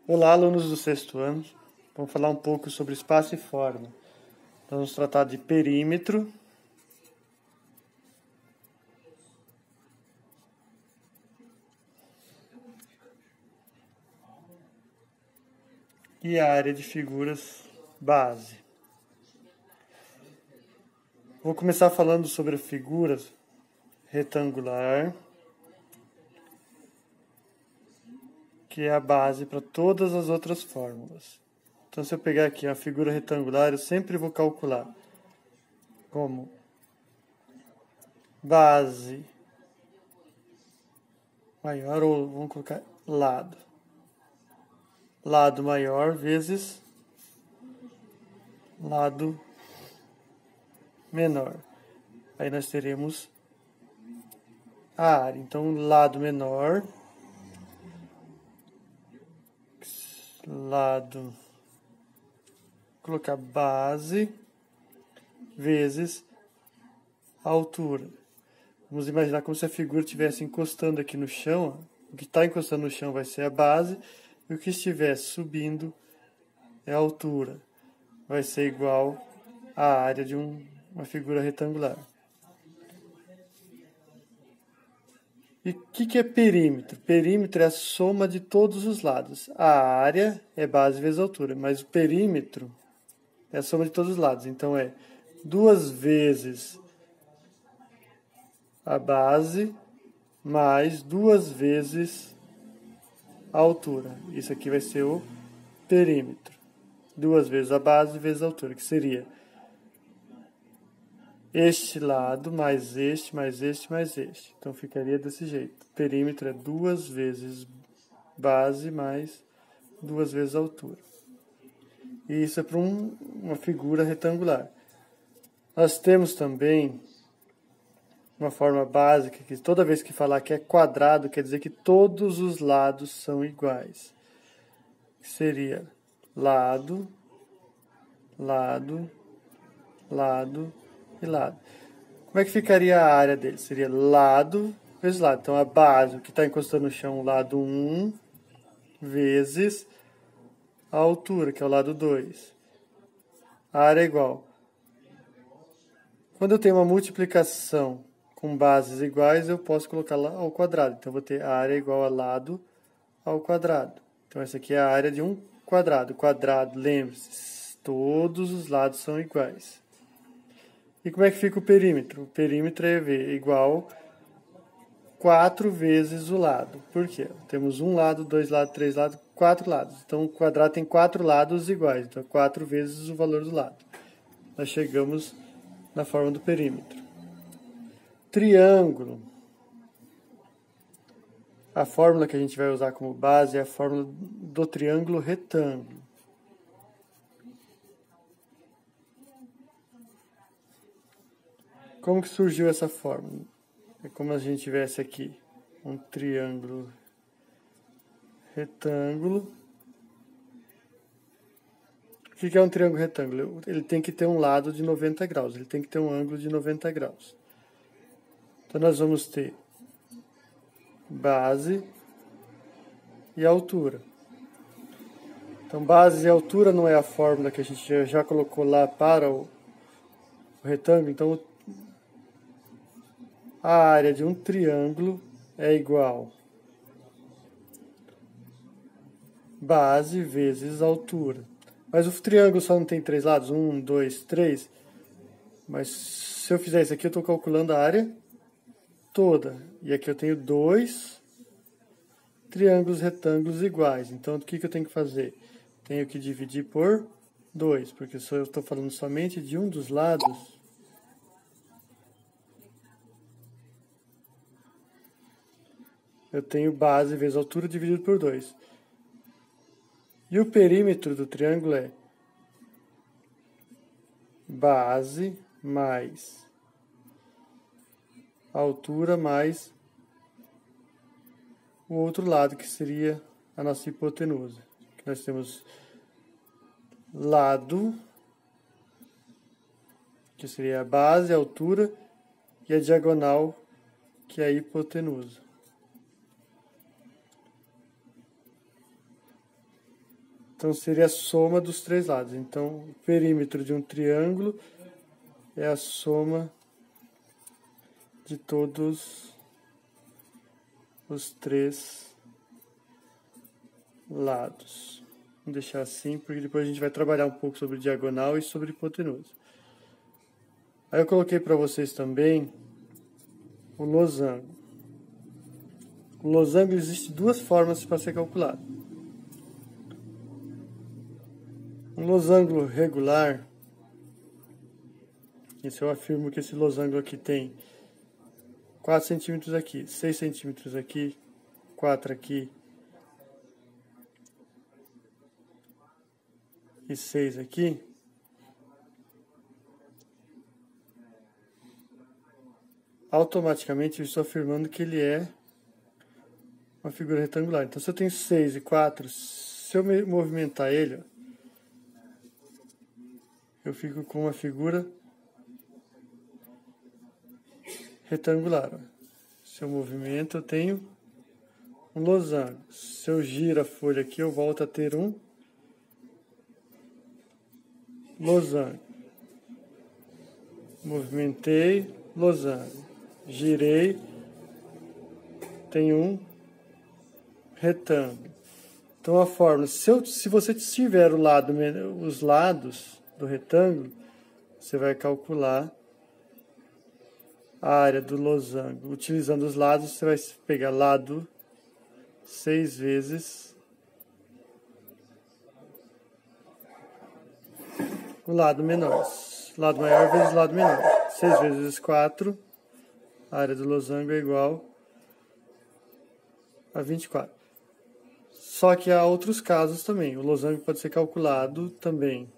Olá, alunos do sexto ano. Vamos falar um pouco sobre espaço e forma. Vamos tratar de perímetro, e a área de figuras base. Vou começar falando sobre a figura retangular, que é a base para todas as outras fórmulas. Então, se eu pegar aqui a figura retangular, eu sempre vou calcular como base maior, ou vamos colocar lado. Lado maior vezes lado menor. Aí nós teremos a área. Então, lado menor, lado, colocar base, vezes a altura. Vamos imaginar como se a figura estivesse encostando aqui no chão. O que está encostando no chão vai ser a base, e o que estiver subindo é a altura. Vai ser igual à área de uma figura retangular. E o que é perímetro? Perímetro é a soma de todos os lados. A área é base vezes altura, mas o perímetro é a soma de todos os lados. Então, é 2 vezes a base mais 2 vezes a altura. Isso aqui vai ser o perímetro. 2 vezes a base vezes a altura, que seria este lado mais este, mais este, mais este. Então, ficaria desse jeito. Perímetro é 2 vezes base mais 2 vezes a altura. E isso é para uma figura retangular. Nós temos também uma forma básica, que toda vez que falar que é quadrado, quer dizer que todos os lados são iguais. Que seria lado, lado, lado e lado. Como é que ficaria a área dele? Seria lado vezes lado. Então, a base, o que está encostando no chão, lado 1, vezes a altura, que é o lado 2. A área é igual. Quando eu tenho uma multiplicação com bases iguais, eu posso colocar lá ao quadrado. Então, eu vou ter a área igual a lado ao quadrado. Então, essa aqui é a área de um quadrado. Quadrado, lembre-se, todos os lados são iguais. E como é que fica o perímetro? O perímetro é igual 4 vezes o lado. Por quê? Temos um lado, 2 lados, 3 lados, 4 lados. Então, o quadrado tem 4 lados iguais. Então, 4 vezes o valor do lado. Nós chegamos na forma do perímetro. Triângulo. A fórmula que a gente vai usar como base é a fórmula do triângulo retângulo. Como que surgiu essa fórmula? É como se a gente tivesse aqui um triângulo retângulo. O que é um triângulo retângulo? Ele tem que ter um lado de 90 graus, ele tem que ter um ângulo de 90 graus. Então, nós vamos ter base e altura. Então, base e altura não é a fórmula que a gente já colocou lá para o retângulo. Então, a área de um triângulo é igual base vezes altura. Mas o triângulo só não tem 3 lados? 1, 2, 3. Mas se eu fizer isso aqui, eu estou calculando a área toda. E aqui eu tenho 2 triângulos retângulos iguais. Então, o que eu tenho que fazer? Tenho que dividir por 2, porque eu estou falando somente de um dos lados. Eu tenho base vezes altura dividido por 2. E o perímetro do triângulo é base mais altura mais o outro lado, que seria a nossa hipotenusa. Nós temos lado, que seria a base, a altura, e a diagonal, que é a hipotenusa. Então, seria a soma dos três lados. Então, o perímetro de um triângulo é a soma de todos os três lados. Vou deixar assim, porque depois a gente vai trabalhar um pouco sobre diagonal e sobre hipotenusa. Aí eu coloquei para vocês também o losango. O losango existe duas formas para ser calculado. Um losango regular, esse eu afirmo que esse losango aqui tem 4 centímetros aqui, 6 centímetros aqui, 4 aqui e 6 aqui. Automaticamente eu estou afirmando que ele é uma figura retangular. Então, se eu tenho 6 e 4, se eu movimentar ele, ó, eu fico com uma figura retangular. Ó. Se eu movimento, eu tenho um losango. Se eu giro a folha aqui, eu volto a ter um losango. Movimentei, losango. Girei, tem um retângulo. Então, a fórmula, se você tiver os lados do retângulo, você vai calcular a área do losango. Utilizando os lados, você vai pegar lado 6 vezes o lado menor. Lado maior vezes lado menor. 6 vezes 4, a área do losango é igual a 24. Só que há outros casos também. O losango pode ser calculado também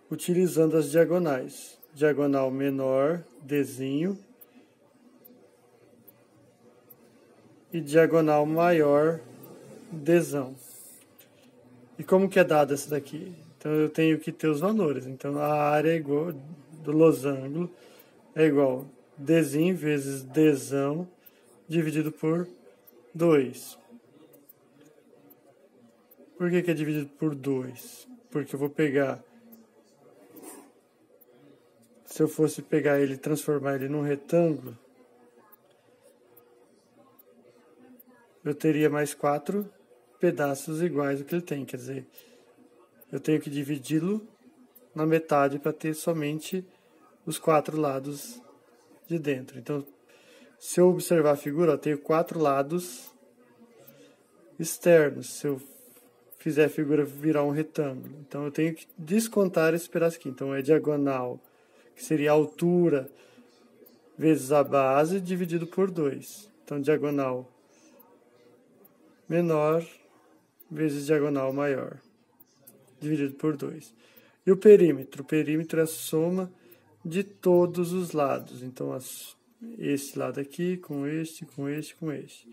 utilizando as diagonais. Diagonal menor, Dzinho, e diagonal maior, Dzão. E como que é dado essa daqui? Então, eu tenho que ter os valores. Então, a área é igual, do losango é igual Dzinho vezes Dzão dividido por 2. Por que é dividido por 2? Porque eu vou pegar... Se eu fosse pegar ele e transformar ele num retângulo, eu teria mais 4 pedaços iguais ao que ele tem. Quer dizer, eu tenho que dividi-lo na metade para ter somente os 4 lados de dentro. Então, se eu observar a figura, eu tenho 4 lados externos. Se eu fizer a figura virar um retângulo. Então, eu tenho que descontar esse pedaço aqui. Então, é diagonal, que seria a altura vezes a base, dividido por 2. Então, diagonal menor vezes diagonal maior, dividido por 2. E o perímetro? O perímetro é a soma de todos os lados. Então, esse lado aqui, com este, com este, com este.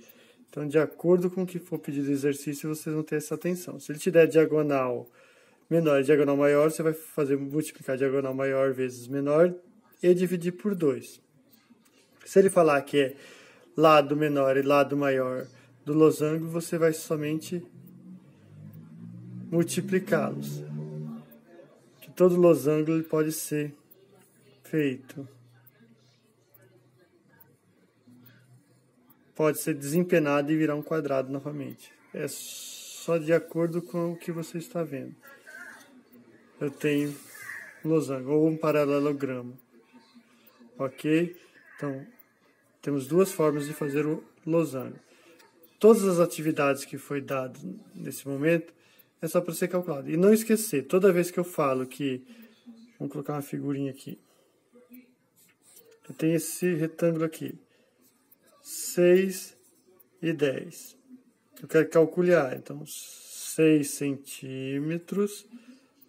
Então, de acordo com o que for pedido do exercício, vocês vão ter essa atenção. Se ele te der diagonal menor e diagonal maior, você vai multiplicar diagonal maior vezes menor e dividir por 2. Se ele falar que é lado menor e lado maior do losango, você vai somente multiplicá-los. Que todo losango ele pode ser feito. Pode ser desempenado e virar um quadrado novamente. É só de acordo com o que você está vendo. Eu tenho um losango ou um paralelogramo. Ok? Então, temos duas formas de fazer o losango. Todas as atividades que foi dado nesse momento é só para ser calculado. E não esquecer, toda vez que eu falo que... Vamos colocar uma figurinha aqui. Eu tenho esse retângulo aqui. 6 e 10. Eu quero calcular, então 6 centímetros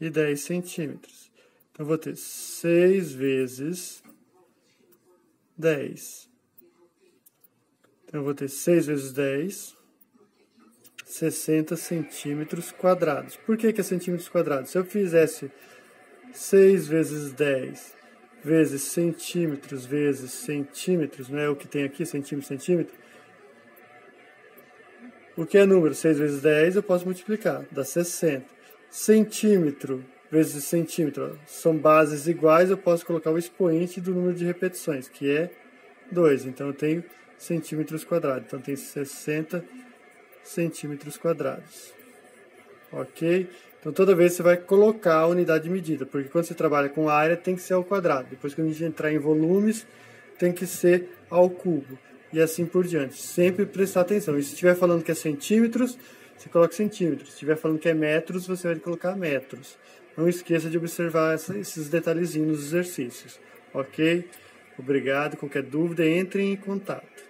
e 10 centímetros. Então eu vou ter 6 vezes 10. Então eu vou ter 6 vezes 10, 60 centímetros quadrados. Por que é centímetros quadrados? Se eu fizesse 6 vezes 10 vezes centímetros, não é o que tem aqui, centímetro, centímetro, O que é número? 6 vezes 10 eu posso multiplicar, dá 60. Centímetro vezes centímetro, são bases iguais, eu posso colocar o expoente do número de repetições, que é 2. Então eu tenho centímetros quadrados. Então tem 60 centímetros quadrados. Ok? Então toda vez você vai colocar a unidade de medida, porque quando você trabalha com área tem que ser ao quadrado. Depois que a gente entrar em volumes, tem que ser ao cubo. E assim por diante. Sempre prestar atenção. E se estiver falando que é centímetros, você coloca centímetros. Se estiver falando que é metros, você vai colocar metros. Não esqueça de observar esses detalhezinhos nos exercícios. Ok? Obrigado. Qualquer dúvida, entre em contato.